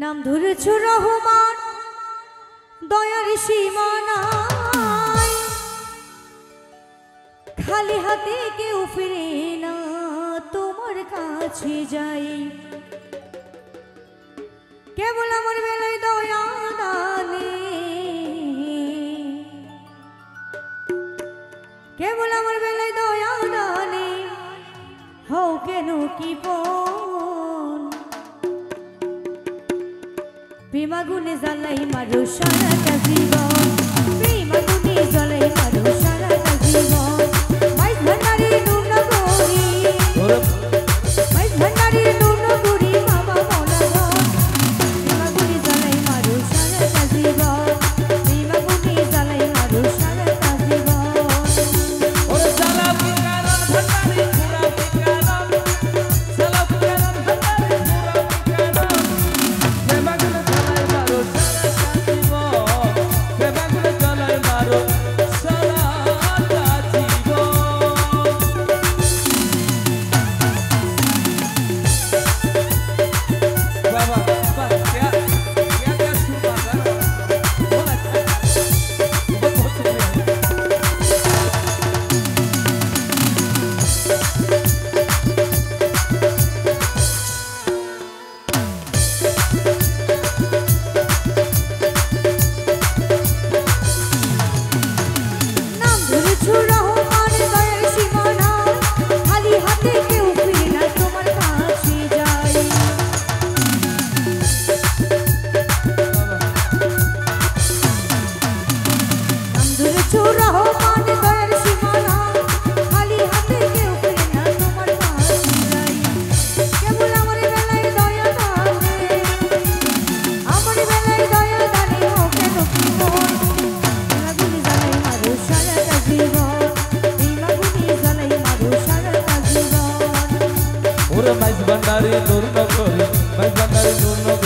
নাম ধরেছ রহমান দয়ার সীমানায়, খালি হাতে কেউ ফিরে না তোমার কাছে যাই। কেবল আমার বেলায় দয়া দানে, কেবল আমার বেলায় দয়া দানে, হও কেন কি পন প্রেমাগুনে জ্বালাই মারো সারাটা জীবন, প্রেমাগুনে জ্বালাই মারো সারাটা জীবন। মাইজ ভান্ডারি নুনগরি, মাইজ ভান্ডারি নুনগরি বাবা মৌলা ধন, প্রেমাগুনে জ্বালাই মারো সারাটা জীবন, প্রেমাগুনে জ্বালাই মারো সারাটা জীবন। ওরে জ্বালা বিকারণ ভান্ডারি পুরা বিকারণ, জ্বালা বিকারণ ভান্ডারি পুরা বিকারণ, প্রেমাগুনে জ্বালাই মারো সারাটা জীবন, প্রেমাগুনে জ্বালাই মারো সারাটা জীবন। বাবা বাবা क्या सुर बाजा बहुत अच्छा, बहुत बहुत शुक्रिया। নাম ধরেছ রহমান দয়ার সীমানায়, খালি হাতে কেউ ফিরে না তোমার কাছে যাই। নাম ধরেছ রহমান দয়ার সীমানায়, খালি হাতে কেউ ফিরে না তোমার কাছে যাই। কেবল আমার বেলায় দয়া দানে, আমার বেলায় দয়া দানে, হও কেন কি মন প্রেমাগুনে জ্বালাই মারো সারাটা জীবন, প্রেমাগুনে জ্বালাই মারো সারাটা জীবন। ওরে মাইজ ভান্ডারি নূর নগরী, মাইজ ভান্ডারি নূর নগরী।